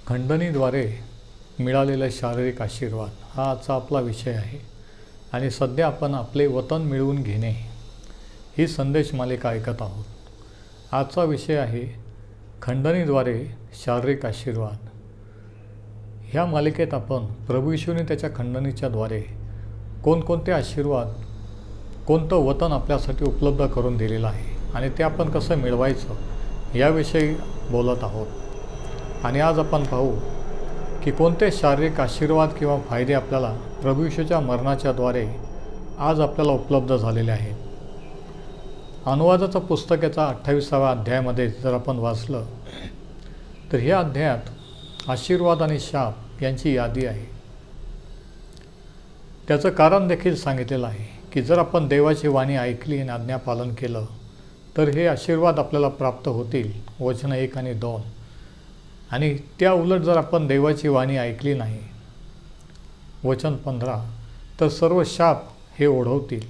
खंडणीद्वारे मिळालेला शारीरिक आशीर्वाद हा आजचा आपला विषय आहे आणि सध्या आपण आपले वतन मिळवून घेणे ही संदेश मालिका ऐकत आहोत। आजचा विषय आहे खंडणीद्वारे शारीरिक आशीर्वाद। ह्या मालिकेत आपण प्रभू येशूने त्याच्या खंडणीच्या द्वारे कोणकोणते आशीर्वाद, कोणतं वतन आपल्यासाठी उपलब्ध करून दिलेलं आहे आणि ते आपण कसं मिळवायचं याविषयी बोलत आहोत। आणि आज आपण पाहू की कोणते शारीरिक आशीर्वाद किंवा फायदे आपल्याला प्रभू येशूच्या मरणाच्या द्वारे आज आपल्याला उपलब्ध झालेले आहेत। अनुवादाचं पुस्तकाचा 28व्या अध्यायामध्ये जर आपण वाचलं तर ह्या अध्यायात आशीर्वाद आणि शाप यांची यादी आहे। त्याचं कारण देखील सांगितलेलं आहे की जर आपण देवाची वाणी ऐकली आणि आज्ञापालन केलं तर हे आशीर्वाद आपल्याला प्राप्त होतील, वचन 1 आणि 2। आणि त्या उलट जर आपण देवाची वाणी ऐकली नाही, वचन 15, तर सर्व शाप हे ओढवतील।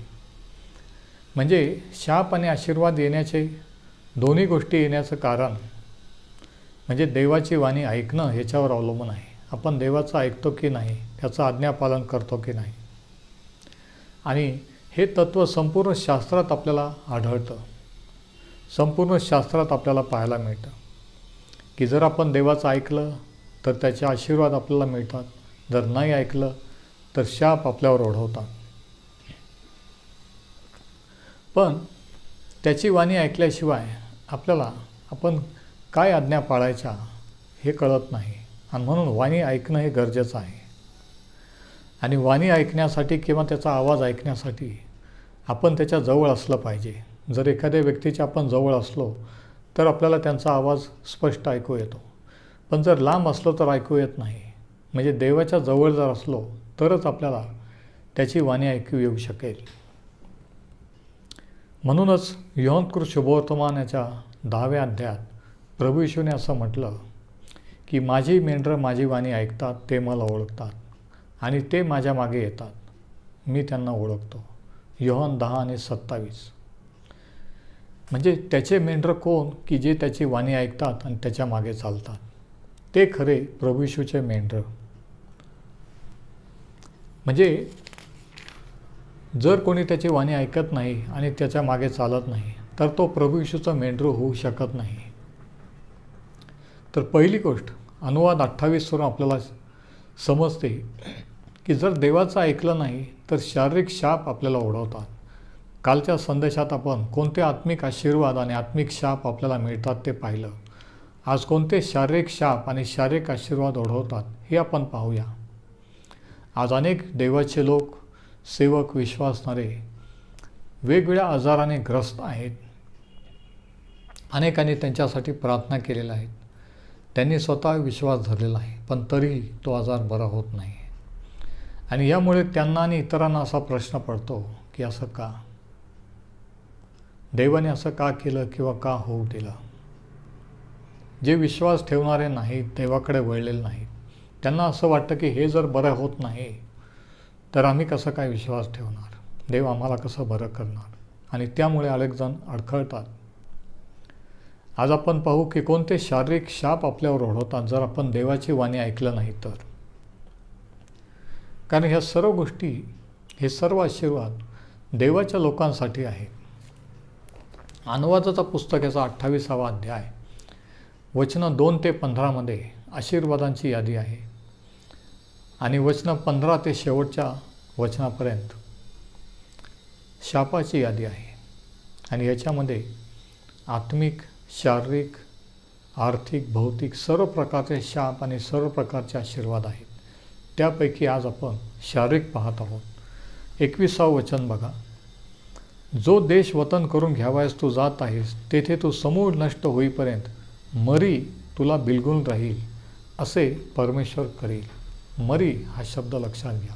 म्हणजे शाप आणि आशीर्वाद येण्याचे, दोन्ही गोष्टी येण्याचं कारण म्हणजे देवाची वाणी ऐकणं ह्याच्यावर अवलंबून आहे। आपण देवाचं ऐकतो की नाही, त्याचं आज्ञापालन करतो की नाही। आणि हे तत्त्व संपूर्ण शास्त्रात आपल्याला आढळतं, संपूर्ण शास्त्रात आपल्याला पाहायला मिळतं की जर आपण देवाचं ऐकलं तर त्याचे आशीर्वाद आपल्याला मिळतात, जर नाही ऐकलं तर शाप आपल्यावर ओढवतात। पण त्याची वाणी ऐकल्याशिवाय आपल्याला आपण काय आज्ञा पाळायच्या हे कळत नाही आणि म्हणून वाणी ऐकणं हे गरजेचं आहे। आणि वाणी ऐकण्यासाठी किंवा त्याचा आवाज ऐकण्यासाठी आपण त्याच्या जवळ असलं पाहिजे। जर एखाद्या व्यक्तीच्या आपण जवळ असलो तर आपल्याला त्यांचा आवाज स्पष्ट ऐकू येतो, पण जर लांब असलो तर ऐकू येत नाही। म्हणजे देवाच्या जवळ जर असलो तरच आपल्याला त्याची वाणी ऐकू येऊ शकेल। म्हणूनच योहान शुभवर्तमानाच्या 10व्या अध्यायात प्रभू येशूने असं म्हटलं की माझी मेंढरं माझी वाणी ऐकतात, ते मला ओळखतात आणि ते माझ्या मागे येतात, मी त्यांना ओळखतो। योहान 10 आणि 27। म्हणजे त्याचे मेंढरं कोण की जे त्याची वाणी ऐकतात आणि त्याच्या मागे चालतात, ते खरे प्रभू येशूचे मेंढरं। म्हणजे जर कोणी त्याची वाणी ऐकत नाही आणि त्याच्या मागे चालत नाही तर तो प्रभू येशूचा मेंढरं होऊ शकत नाही। तर पहिली गोष्ट अनुवाद 28 वरून आपल्याला समजते की जर देवाचं ऐकलं नाही तर शारीरिक शाप आपल्याला ओढवतात। कालच्या संदेशात आपण कोणते आत्मिक आशीर्वाद आणि आत्मिक शाप आपल्याला मिळतात ते पाहिलं। आज कोणते शारीरिक शाप आणि शारीरिक आशीर्वाद ओढवतात हे आपण पाहूया। आज अनेक देवाचे लोक, सेवक, विश्वासणारे वेगवेगळ्या आजाराने ग्रस्त आहेत। अनेकांनी त्यांच्यासाठी प्रार्थना केलेल्या आहेत, त्यांनी स्वतः विश्वास धरलेला आहे, पण तरीही तो आजार बरा होत नाही। आणि यामुळे त्यांना आणि इतरांना असा प्रश्न पडतो की असं का, देवाने असं का केलं किंवा का होऊ दिलं। जे विश्वास ठेवणारे नाहीत, देवाकडे वळलेले नाहीत, त्यांना असं वाटतं की हे जर बरं होत नाही तर आम्ही कसं काय विश्वास ठेवणार, देव आम्हाला कसं बरं करणार, आणि त्यामुळे अनेक जण अडखळतात। आज आपण पाहू की कोणते शारीरिक शाप आपल्यावर ओढवतात जर आपण देवाची वाणी ऐकलं नाही तर। कारण ह्या सर्व गोष्टी, हे सर्व आशीर्वाद देवाच्या लोकांसाठी आहेत। अनुवादाचा पुस्तकाचा 28वा अध्याय वचनं 2 ते 15 मध्ये आशीर्वादांची यादी आहे आणि वचनं 15 ते शेवटच्या वचनापर्यंत शापाची यादी आहे। आणि याच्यामध्ये आत्मिक, शारीरिक, आर्थिक, भौतिक सर्व प्रकारचे शाप आणि सर्व प्रकारचे आशीर्वाद आहेत। त्यापैकी आज आपण शारीरिक पाहत आहोत। 21वा वचन बघा, जो देश वतन करून घ्यावयास तू जात आहेस तेथे तू समूळ नष्ट होईपर्यंत मरी तुला बिलगून राहील असे परमेश्वर करील। मरी हा शब्द लक्षात घ्या।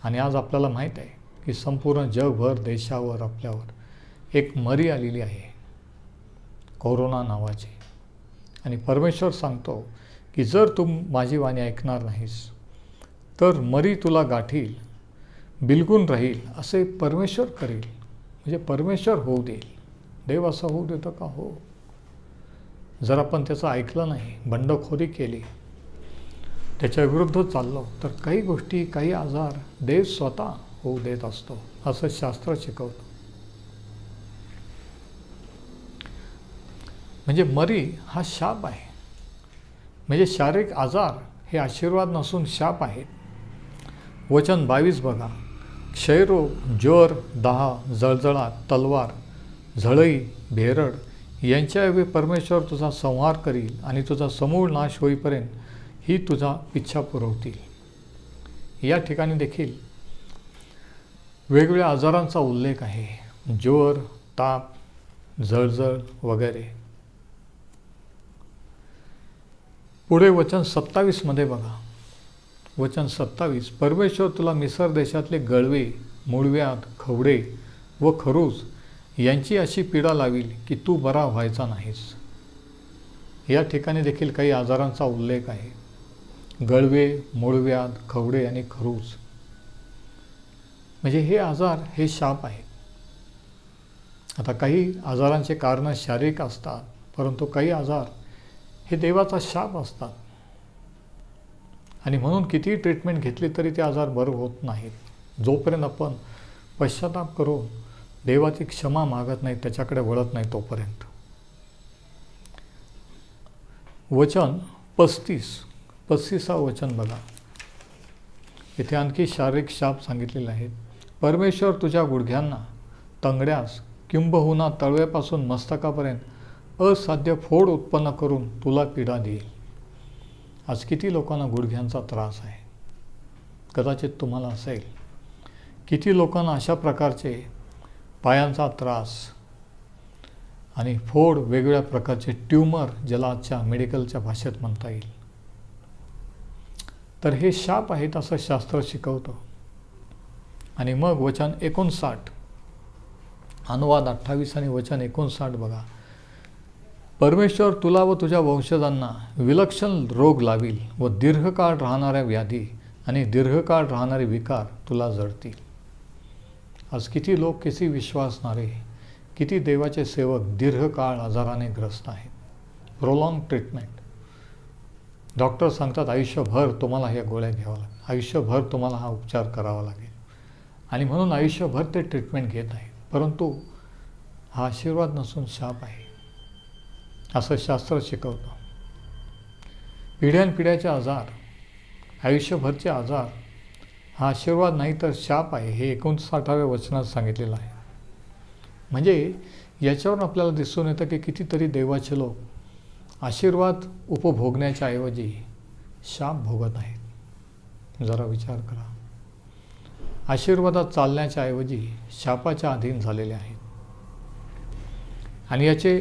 आणि आज आपल्याला माहीत आहे की संपूर्ण जगभर, देशावर, आपल्यावर एक मरी आलेली आहे, कोरोना नावाची। आणि परमेश्वर सांगतो की जर तू माझी वाणी ऐकणार नाहीस तर मरी तुला गाठील, बिलगून राहील असे परमेश्वर करेल। म्हणजे परमेश्वर होऊ देईल। देव असं होऊ देतं का? हो। जर आपण त्याचं ऐकलं नाही, बंडखोरी केली, त्याच्या विरुद्ध चाललो, तर काही गोष्टी, काही आजार देव स्वतः होऊ देत असतो, असं शास्त्र शिकवतं. म्हणजे मरी हा शाप आहे. म्हणजे शारीरिक आजार हे आशीर्वाद नसून शाप आहेत. वचन 22 बघा. क्षयरोग, ज्वर, दाह, जळजळाट, तलवार, झळई, भेरड यांच्याऐवजी परमेश्वर तुझा संहार करील आणि तुझा समूळ नाश होईपर्यंत ही तुझा इच्छा पुरवतील. या ठिकाणी देखील वेगवेगळ्या आजारांचा उल्लेख आहे. ज्वर, ताप, जळजळ वगैरे. पुढे वचन 27 मध्ये बघा. वचन 27. परमेश्वर तुला मिसर देशातले गळवे, मूळव्याध, खवडे व खरूज यांची अशी पीडा लावील की तू बरा व्हायचा नाहीस. या ठिकाणी देखील काही आजारांचा उल्लेख आहे. गळवे, मूळव्याध, खवडे आणि खरूज. म्हणजे हे आजार हे शाप आहेत. आता काही आजारांचे कारण शारीरिक असतात, परंतु काही आजार हे देवाचा शाप असतात. आणि म्हणून कितीही ट्रीटमेंट घेतली तरी ते आजार बरे होत नाहीत. जोपर्यंत आपण पश्चाताप करून देवाची क्षमा मागत नाही, त्याच्याकडे वळत नाही तोपर्यंत. वचन 35 वचन बघा. इथे आणखी शारीरिक शाप सांगितलेले आहेत. परमेश्वर तुझ्या गुडघ्यांना, तंगड्यास किंबहुना तळव्यापासून मस्तकापर्यंत असाध्य फोड उत्पन्न करून तुला पीडा देईल. आज किती लोकांना गुडघ्यांचा त्रास आहे, कदाचित तुम्हाला असेल. किती लोकांना अशा प्रकारचे पायांचा त्रास आणि फोड, वेगवेगळ्या प्रकारचे ट्यूमर, ज्याला आजच्या मेडिकलच्या भाषेत म्हणता येईल. तर हे शाप आहेत असं शास्त्र शिकवतं. आणि मग वचन 59, अनुवाद 28 आणि वचन 59 बघा. परमेश्वर तुला व तुझ्या वंशजांना विलक्षण रोग लावील व दीर्घकाळ राहणाऱ्या व्याधी आणि दीर्घकाळ राहणारे विकार तुला जडतील. आज किती लोक, किती विश्वासणारे, किती देवाचे सेवक दीर्घकाळ आजाराने ग्रस्त आहेत. Prolong treatment. डॉक्टर सांगतात आयुष्यभर तुम्हाला ह्या गोळ्या घ्याव्या लागेल, आयुष्यभर तुम्हाला हा उपचार करावा लागेल. आणि म्हणून आयुष्यभर ते ट्रीटमेंट घेत आहे. परंतु हा आशीर्वाद नसून शाप आहे असं शास्त्र शिकवतं. पिढ्यानपिढ्याचे आजार, आयुष्यभरचे आजार हा आशीर्वाद नाही तर शाप आहे, हे 59व्या वचनात सांगितलेलं आहे. म्हणजे याच्यावरून आपल्याला दिसून येतं की कितीतरी देवाचे लोक आशीर्वाद उपभोगण्याच्या ऐवजी शाप भोगत आहेत. जरा विचार करा. आशीर्वादात चालण्याच्या ऐवजी शापाच्या अधीन झालेले आहेत. आणि याचे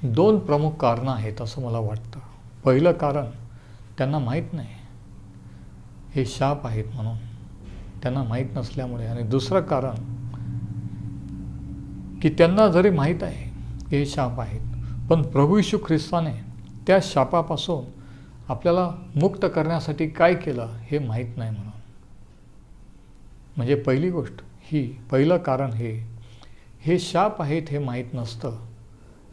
2 प्रमुख कारणं आहेत असं मला वाटतं. पहिलं कारण, त्यांना माहीत नाही हे शाप आहेत म्हणून, त्यांना माहीत नसल्यामुळे. आणि दुसरं कारण की त्यांना जरी माहीत आहे की हे शाप आहेत, पण प्रभू येशू ख्रिस्ताने त्या शापापासून आपल्याला मुक्त करण्यासाठी काय केलं हे माहीत नाही म्हणून. म्हणजे पहिली गोष्ट ही, पहिलं कारण हे शाप आहेत हे माहीत नसतं,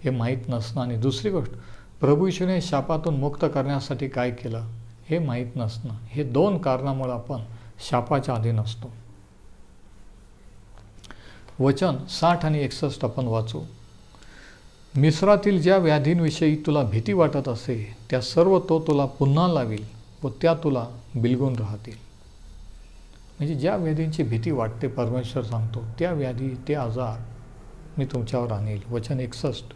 हे माहीत नसणं. आणि दुसरी गोष्ट, प्रभू येशूने शापातून मुक्त करण्यासाठी काय केलं हे माहीत नसणं. हे 2 कारणामुळे आपण शापाच्या अधीन असतो. वचन 60 आणि 61 आपण वाचू. मिस्रातील ज्या व्याधींविषयी तुला भीती वाटत असे त्या सर्व तो तुला पुन्हा लावील व त्या तुला बिलगून राहतील. म्हणजे ज्या व्याधींची भीती वाटते, परमेश्वर सांगतो, त्या व्याधी, ते आजार मी तुमच्यावर आणेल. वचन 61.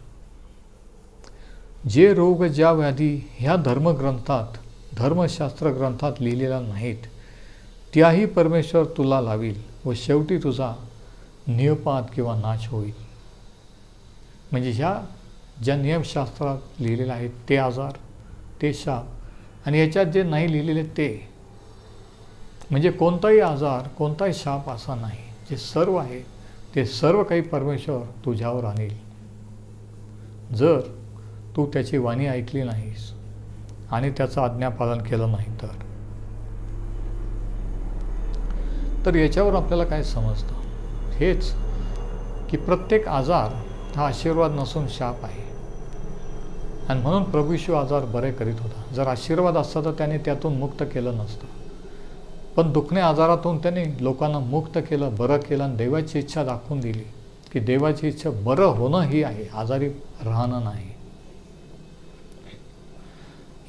जे रोग, ज्या व्याधी ह्या धर्मग्रंथात, धर्मशास्त्र ग्रंथात लिहिलेल्या नाहीत, त्याही परमेश्वर तुला लावील व शेवटी तुझा नियपात किंवा नाश होईल. म्हणजे ह्या ज्या नियमशास्त्रात लिहिलेल्या आहेत ते आजार, ते शाप, आणि ह्याच्यात जे नाही लिहिलेले ते, म्हणजे कोणताही आजार, कोणताही शाप असा नाही. जे सर्व आहे ते सर्व काही परमेश्वर तुझ्यावर आणेल जर तू त्याची वाणी ऐकली नाहीस आणि त्याचं आज्ञापालन केलं नाही तर याच्यावर आपल्याला काय समजतं? हेच की प्रत्येक आजार हा आशीर्वाद नसून शाप आहे. आणि म्हणून प्रभू येशू आजार बरे करीत होता. जर आशीर्वाद असता तर त्याने त्यातून मुक्त केलं नसतं, पण दुखणे आजारातून त्याने लोकांना मुक्त केलं, बरं केलं आणि देवाची इच्छा दाखवून दिली की देवाची इच्छा बरं होणं ही आहे, आजारी राहणं नाही.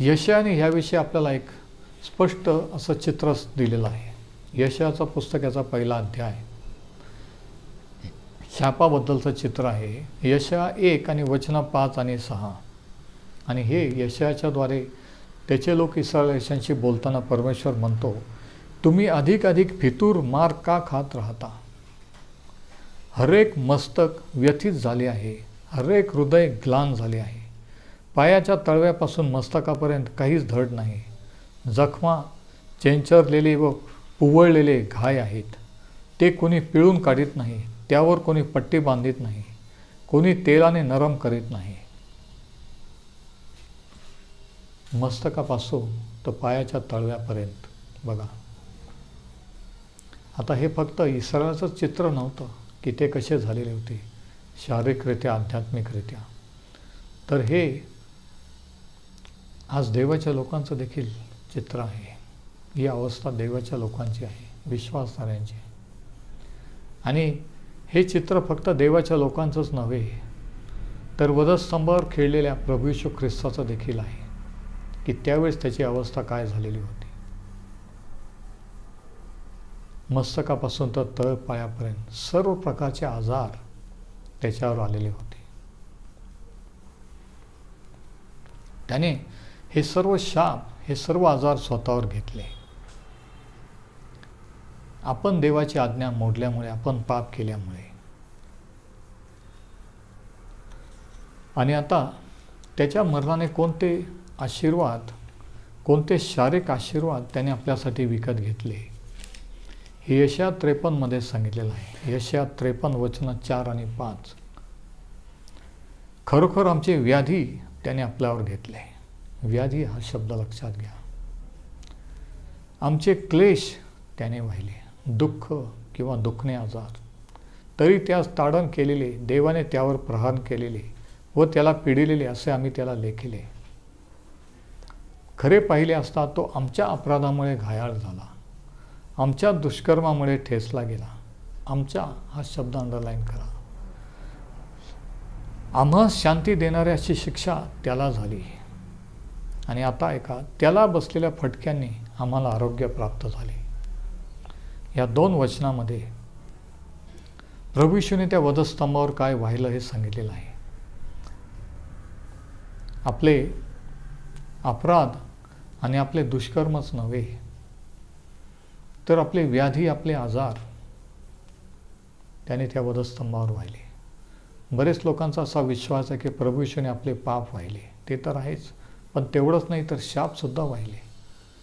यशायाने ह्याविषयी आपल्याला एक स्पष्ट असं चित्र दिलेलं आहे. यशायाचं पुस्तक याचा पहिला अध्याय शापाबद्दलचं चित्र आहे. यशाया 1 आणि वचन 5 आणि 6. आणि हे यशायाच्याद्वारे त्याचे लोक इस्रायल देशांशी बोलताना परमेश्वर म्हणतो, तुम्ही अधिक फितूर मार का खात राहता? हरेक मस्तक व्यथित झाले आहे, हरेक हृदय ग्लान झाले आहे. पायाच्या तळव्यापासून मस्तकापर्यंत काहीच धड नाही. जखमा चेंचरलेले व पुवळलेले घाय आहेत. ते कोणी पिळून काढीत नाही, त्यावर कोणी पट्टी बांधित नाही, कोणी तेलाने नरम करीत नाही. मस्तकापासून तर पायाच्या तळव्यापर्यंत बघा. आता हे फक्त इस्रायलाचं चित्र नव्हतं की ते कसे झालेले होते शारीरिकरित्या, आध्यात्मिकरित्या, तर हे आज देवाच्या लोकांचं देखील चित्र आहे. ही अवस्था देवाच्या लोकांची आहे, विश्वासणाऱ्यांची. आणि हे चित्र फक्त देवाच्या लोकांचंच नव्हे, तर वधस्तंभावर खेळलेल्या प्रभू येशू ख्रिस्ताचं देखील आहे की त्यावेळेस त्याची अवस्था काय झालेली होती. मस्तकापासून तर तळपायापर्यंत सर्व प्रकारचे आजार त्याच्यावर आलेले होते. त्याने हे सर्व शाप, हे सर्व आजार स्वतःवर घेतले. आपण देवाची आज्ञा मोडल्यामुळे, आपण पाप केल्यामुळे. आणि आता त्याच्या मरणाने कोणते आशीर्वाद, कोणते शारीरिक आशीर्वाद त्याने आपल्यासाठी विकत घेतले हे यशाया 53 मध्ये सांगितलेलं आहे. यशाया 53 वचन 4 आणि 5. खरोखर आमचे व्याधी त्याने आपल्यावर घेतले. व्याधी हा शब्द लक्षात घ्या. आमचे क्लेश त्याने वाहिले, दुःख किंवा दुखणे आजार, तरी त्यास ताडण केलेले, देवाने त्यावर प्रहार केलेले व त्याला पिडिलेले असे आम्ही त्याला लेखिले. खरे पाहिले असता तो आमच्या अपराधामुळे घायाळ झाला, आमच्या दुष्कर्मामुळे ठेचला गेला. आमच्या हा शब्द अंडरलाईन करा. आम्हा शांती देणारी अशी शिक्षा त्याला झाली. आणि आता ऐका, त्याला बसलेल्या फटक्यांनी आम्हाला आरोग्य प्राप्त झाले. या 2 वचनामध्ये प्रभू येशूने त्या वधस्तंभावर काय वाहिलं हे सांगितलेलं आहे. आपले अपराध आणि आपले दुष्कर्मच नव्हे, तर आपले व्याधी, आपले आजार त्याने त्या वधस्तंभावर वाहिले. बरेच लोकांचा असा विश्वास आहे की प्रभू येशूने आपले पाप वाहिले. ते तर आहेच, पण तेवढंच नाही तर शापसुद्धा वाहिले.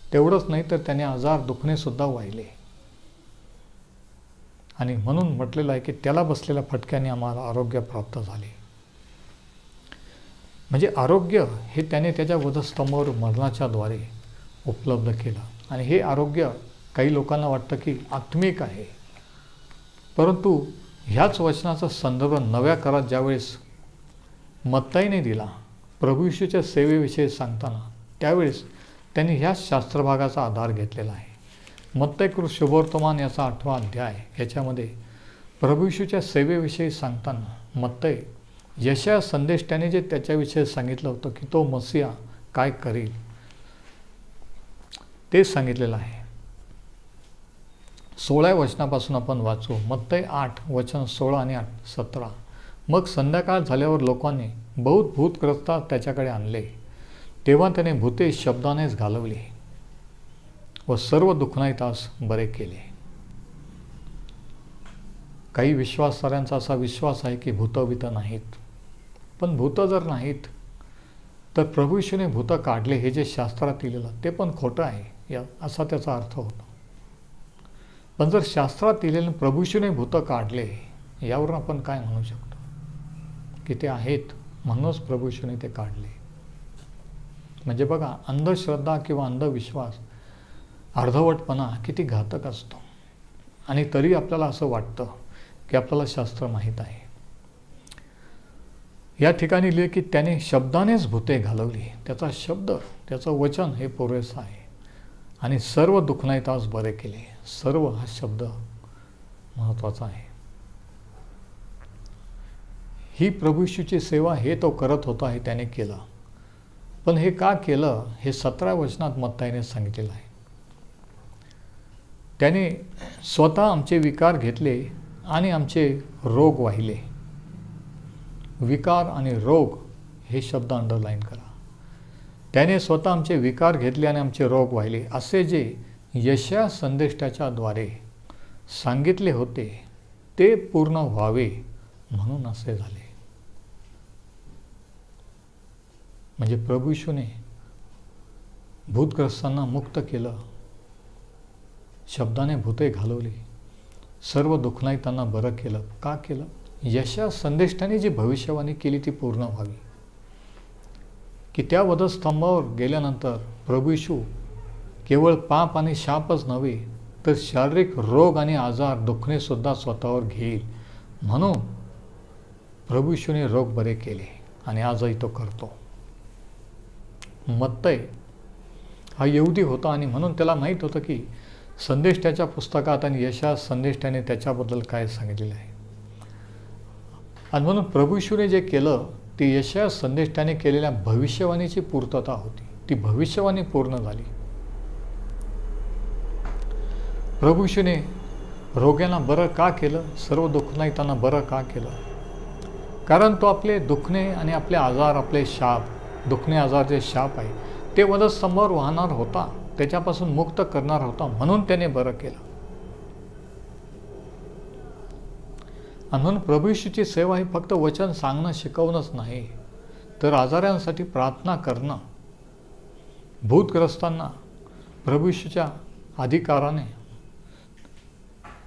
तेवढंच नाही तर त्याने आजार, दुखणेसुद्धा वाहिले. आणि म्हणून म्हटलेलं आहे की त्याला बसलेल्या फटक्याने आम्हाला आरोग्य प्राप्त झाले. म्हणजे आरोग्य हे त्याने त्याच्या वधस्तंभावर मरणाच्या द्वारे उपलब्ध केलं. आणि हे आरोग्य काही लोकांना वाटतं की आत्मिक आहे, परंतु ह्याच वचनाचा संदर्भ नव्या करारात ज्यावेळेस मत्ताईने दिला प्रभू येशूच्या सेवेविषयी सांगताना, त्यावेळेस त्यांनी ह्याच शास्त्रभागाचा आधार घेतलेला आहे. मत्ताईकृत शुभवर्तमान याचा 8वा अध्याय, याच्यामध्ये प्रभू येशूच्या सेवेविषयी सांगताना मत्ताई यशाया संदेश त्याने जे त्याच्याविषयी सांगितलं होतं की तो मसीहा काय करेल ते सांगितलेलं आहे. 16व्या वचनापासून आपण वाचू. मत्ताई 8 वचन 16 आणि 17. मग संध्याकाळ झाल्यावर लोकांनी बहुत भूतग्रस्ता त्याच्याकडे आणले, तेव्हा त्याने भूते शब्दानेच घालवली व सर्व दुःखनाईतास बरे केले. काही विश्वासणाऱ्यांचा असा विश्वास आहे की भूतं नाहीत. पण भूतं जर नाहीत तर प्रभू येशूने भूतं काढले हे जे शास्त्रात लिहिलेलं ते पण खोटं आहे, या असा त्याचा अर्थ होतो. पण जर शास्त्रात लिहिलेलं प्रभू येशूने भूतं काढले, यावरून आपण काय म्हणू शकतो की ते आहेत, म्हणूनच प्रभू येशूने ते काढले. म्हणजे बघा, अंधश्रद्धा किंवा अंधविश्वास, अर्धवटपणा किती घातक असतो. आणि तरी आपल्याला असं वाटतं की आपल्याला शास्त्र माहीत आहे. या ठिकाणी लिहिले की त्याने शब्दानेच भूते घालवली. त्याचा शब्द, त्याचं वचन हे पुरेसं आहे. आणि सर्व दुःखनाईतास बरे केले. सर्व हा शब्द महत्त्वाचा आहे. ही प्रभू येशूची सेवा हे तो करत होता, हे त्याने केलं. पण हे का केलं हे 17 वचनात मत्ताईने सांगितलेलं आहे. त्याने स्वतः आमचे विकार घेतले आणि आमचे रोग वाहिले. विकार आणि रोग हे शब्द अंडरलाईन करा. त्याने स्वतः आमचे विकार घेतले आणि आमचे रोग वाहिले, असे जे यशाया संदेष्टाच्या द्वारे सांगितले होते ते पूर्ण व्हावे म्हणून असे झाले. म्हणजे प्रभू येशूने भूतग्रस्तांना मुक्त केलं, शब्दाने भूते घालवली, सर्व दुःखनाईतांना बरं केलं. का केलं? यशाया संदेष्टाने जी भविष्यवाणी केली ती पूर्ण व्हावी. की त्या वधस्तंभावर गेल्यानंतर प्रभू येशू केवळ पाप आणि शापच नव्हे तर शारीरिक रोग आणि आजार दुखणे सुद्धा स्वतःवर घेईल. म्हणून प्रभू येशूने रोग बरे केले आणि आजही तो करतो. मत्तई हा यहुदी होता आणि म्हणून त्याला माहीत होतं की संदेष्टाच्या पुस्तकात आणि यशाया संदेष्टाने त्याच्याबद्दल काय सांगितलेलं आहे. आणि म्हणून प्रभू येशूने जे केलं ती यशाया संदेष्टाने केलेल्या भविष्यवाणीची पूर्तता होती. ती भविष्यवाणी पूर्ण झाली. प्रभू येशूने रोग्यांना बरं का केलं? सर्व दुःखनाईतांना बरं का केलं? कारण तो आपले दुखणे आणि आपले आजार, आपले शाप, दुखणे आजार जे शाप आहे ते वधस्तंभावर वाहणार होता, त्याच्यापासून मुक्त करणार होता, म्हणून त्याने बरं केलं. आणि म्हणून प्रभू येशूची सेवा ही फक्त वचन सांगणं, शिकवणंच नाही, तर आजारांसाठी प्रार्थना करणं, भूतग्रस्तांना प्रभू येशूच्या अधिकाराने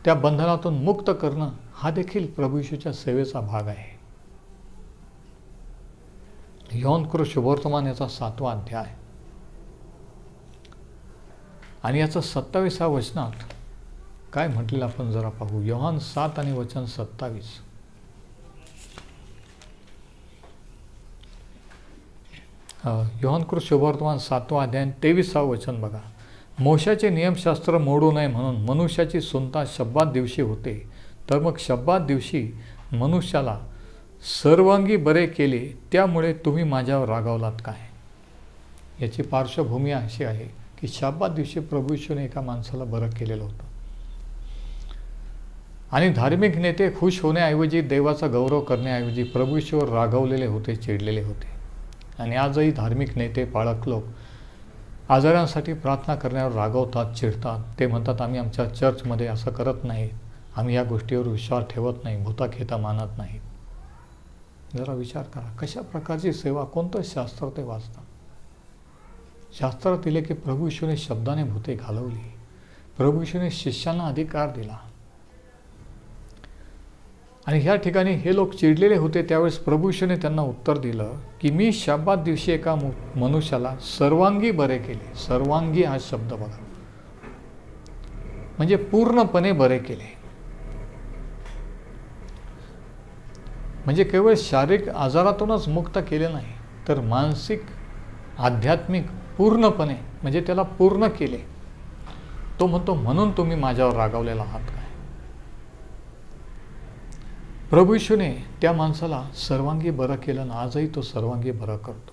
त्या बंधनातून मुक्त करणं हा देखील प्रभू येशूच्या सेवेचा भाग आहे. योहान कृत शुभवर्तमान याचा 7वा अध्याय आणि याचं 27व्या वचनात काय म्हटलेलं आपण जरा पाहू. योहान 7 आणि वचन 27. योहान कृत शुभवर्तमान 7वा अध्याय 23वा वचन बघा. मोशाचे नियमशास्त्र मोडू नये म्हणून मनुष्याची सुनता शब्बात दिवशी होते, तर मग शब्बात दिवशी मनुष्याला सर्वांगी बरे केले, त्यामुळे तुम्ही माझ्यावर रागावलात काय? याची पार्श्वभूमी अशी आहे की शब्बात दिवशी प्रभू येशूने एका माणसाला बरं केलेलं होतं आणि धार्मिक नेते खुश होण्याऐवजी, देवाचा गौरव करण्याऐवजी प्रभू येशूवर रागावलेले होते, चिडलेले होते. आणि आजही धार्मिक नेते, पाळक लोक आजारांसाठी प्रार्थना करण्यावर रागवतात, चिडतात. ते म्हणतात आम्ही आमच्या चर्चमध्ये असं करत नाही, आम्ही या गोष्टीवर विश्वास ठेवत नाही, भूताखेता मानत नाही. जरा विचार करा कशा प्रकारची सेवा, कोणतं शास्त्र ते वाचतात. शास्त्रात दिले की प्रभू येशूने शब्दाने भूते घालवली, प्रभू येशूने शिष्यांना अधिकार दिला. आणि ह्या ठिकाणी हे लोक चिडलेले होते, त्यावेळेस प्रभू येशूने त्यांना उत्तर दिलं की मी शब्दात दिवशी एका मनुष्याला सर्वांगी बरे केले. सर्वांगी हा शब्द बघा, म्हणजे पूर्णपणे बरे केले. म्हणजे केवळ शारीरिक आजारातूनच मुक्त केले नाही, तर मानसिक, आध्यात्मिक पूर्णपणे, म्हणजे त्याला पूर्ण केले. तो म्हणतो म्हणून तुम्ही माझ्यावर रागावलेला आहात काय? प्रभू येशूने त्या माणसाला सर्वांगी बरं केलं आणि आजही तो सर्वांगी बरं करतो.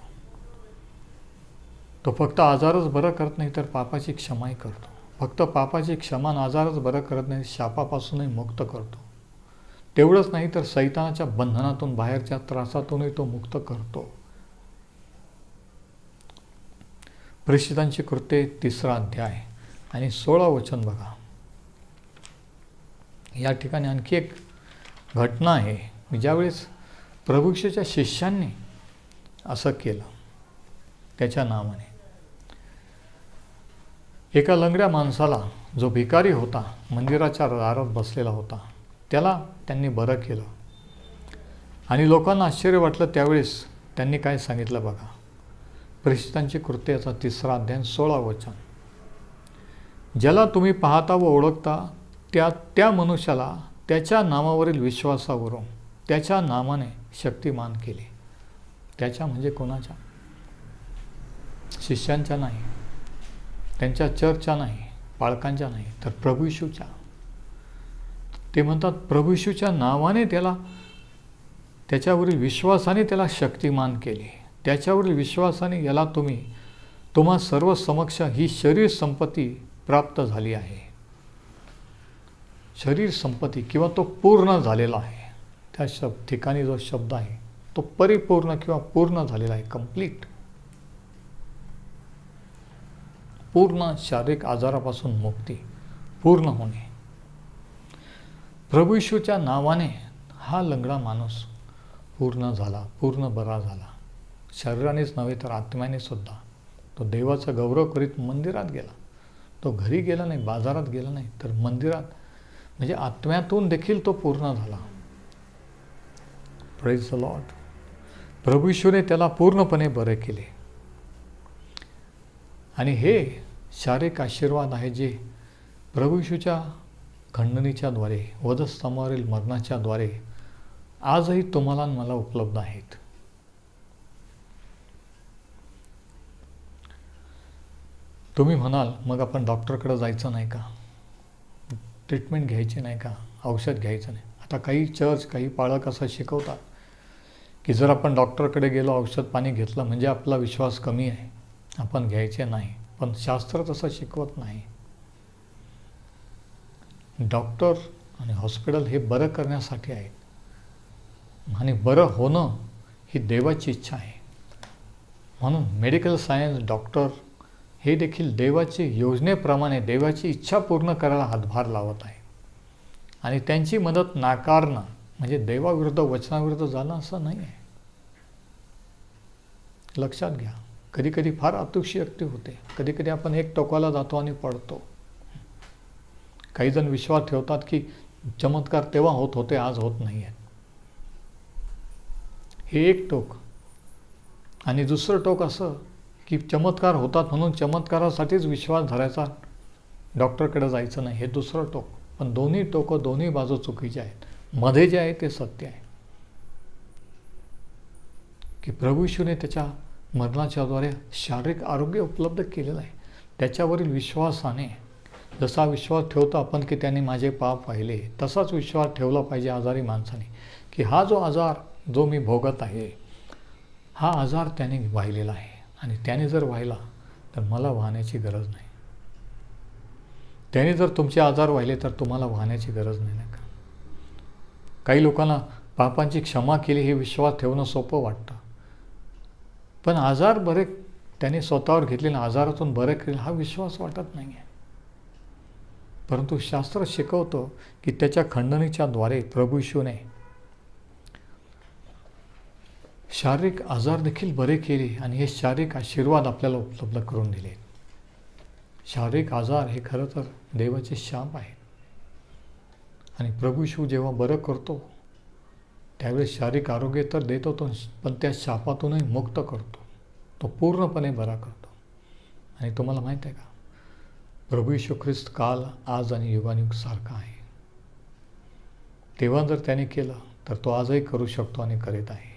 तो फक्त आजारच बरं करत नाही तर पापाची क्षमाही करतो. फक्त पापाची क्षमा आणि आजारच बरं करत नाही, शापापासूनही मुक्त करतो. तेवढंच नाही तर सैतानाच्या बंधनातून, बाहेरच्या त्रासातूनही तो मुक्त करतो. प्रेषितांची कृत्ये 3रा अध्याय आणि 16 वचन बघा. या ठिकाणी आणखी एक घटना आहे. ज्यावेळेस प्रभू येशूच्या शिष्यांनी असं केलं त्याच्या नावाने, एका लंगड्या माणसाला, जो भिकारी होता, मंदिराच्या दारात बसलेला होता, त्याला त्यांनी बरं केलं. आणि लोकांना आश्चर्य वाटलं. त्यावेळेस त्यांनी काय सांगितलं बघा. प्रेषितांची कृत्ये याचा 3रा अध्याय 16 वचन. ज्याला तुम्ही पाहता व ओळखता त्या मनुष्याला त्याच्या नामावरील विश्वासावरून त्याच्या नामाने शक्तिमान केले. त्याच्या म्हणजे कोणाच्या? शिष्यांच्या नाही, त्यांच्या चर्चच्या नाही, पालकांच्या नाही, तर प्रभू येशूच्या. ते म्हणतात प्रभू येशूच्या नावाने त्याला, त्याच्यावरील विश्वासाने त्याला शक्तिमान केले. त्याच्यावरील विश्वासाने याला तुम्हा सर्व समक्ष ही शरीर संपत्ती प्राप्त झाली आहे. शरीर संपत्ती किंवा तो पूर्ण झालेला आहे. त्या ठिकाणी जो शब्द आहे तो परिपूर्ण किंवा पूर्ण झालेला आहे, कंप्लीट. पूर्ण शारीरिक आजारापासून मुक्ती, पूर्ण होणे. प्रभू येशूच्या नावाने हा लंगडा माणूस पूर्ण झाला, पूर्ण बरा झाला. शरीरानेच नव्हे तर आत्म्याने सुद्धा. तो देवाचा गौरव करीत मंदिरात गेला. तो घरी गेला नाही, बाजारात गेला नाही, तर मंदिरात, म्हणजे आत्म्यातून देखील तो पूर्ण झाला. Praise the lord. प्रभू येशूने त्याला पूर्णपणे बरे केले. आणि हे शारीरिक आशीर्वाद आहे जे प्रभू येशूच्या खंडणीच्या द्वारे, वधस्तंभावरील मरणाच्या द्वारे आजही तुम्हाला आणि मला उपलब्ध आहेत. तुम्ही म्हणाल मग आपण डॉक्टरकडे जायचं नाही का? ट्रीटमेंट घ्यायची नाही का? औषध घ्यायचं नाही? आता काही चर्च, काही पाळक असं शिकवतात की जर आपण डॉक्टरकडे गेलो, औषध पाणी घेतलं म्हणजे आपला विश्वास कमी आहे, आपण घ्यायचे नाही. पण शास्त्र तसं शिकवत नाही. डॉक्टर आणि हॉस्पिटल हे बरं करण्यासाठी आहेत आणि बरं होणं ही देवाची इच्छा आहे. म्हणून मेडिकल सायन्स, डॉक्टर हे देखील देवाची योजनेप्रमाणे देवाची इच्छा पूर्ण करायला हातभार लावत आहे. आणि त्यांची मदत नाकारणं म्हणजे देवाविरुद्ध, वचनाविरुद्ध जाणं असं नाही आहे. लक्षात घ्या. कधी कधी फार अतिशयोक्ती होते. कधी कधी आपण एक टोकाला जातो आणि पडतो. काही जण विश्वास ठेवतात की चमत्कार तेव्हा होत होते, आज होत नाही आहेत. हे एक टोक. आणि दुसरं टोक असं की चमत्कार होतात म्हणून चमत्कारासाठीच विश्वास धरायचा, डॉक्टरकडे जायचं नाही, हे दुसरं टोक. पण दोन्ही टोकं, दोन्ही बाजू चुकीच्या आहेत. मध्ये जे आहे ते सत्य आहे की प्रभू येशूने त्याच्या मरणाच्याद्वारे शारीरिक आरोग्य उपलब्ध केलेलं आहे. त्याच्यावरील विश्वासाने, जसा विश्वास ठेवतो आपण की त्याने माझे पाप वाहिले, तसाच विश्वास ठेवला पाहिजे आजारी माणसाने की हा जो आजार जो मी भोगत आहे, हा आजार त्याने वाहिलेला आहे. आणि त्याने जर वाहिला तर मला वाहण्याची गरज नाही. त्याने जर तुमचे आजार वाहिले तर तुम्हाला वाहण्याची गरज नाही का? काही लोकांना पापांची क्षमा केली हे विश्वास ठेवणं सोपं वाटतं. पण आजार बरे त्याने स्वतःवर घेतलेले, आजारातून बरे केले हा विश्वास वाटत नाही आहे. परंतु शास्त्र शिकवतं की त्याच्या खंडणीच्या द्वारे प्रभू येशूने शारीरिक आजार देखील बरे केले आणि हे शारीरिक आशीर्वाद आपल्याला उपलब्ध करून दिले. शारीरिक आजार हे खरं तर देवाचे शाप आहे. आणि प्रभू येशू जेव्हा बरं करतो त्यावेळेस शारीरिक आरोग्य तर देतो तो, पण त्या शापातूनही मुक्त करतो. तो पूर्णपणे बरा करतो. आणि तुम्हाला माहीत आहे का, प्रभू येशू ख्रिस्त काल, आज आणि युगानुयुग सारखा आहे. तेव्हा जर त्याने केलं तर तो आजही करू शकतो आणि करीत आहे.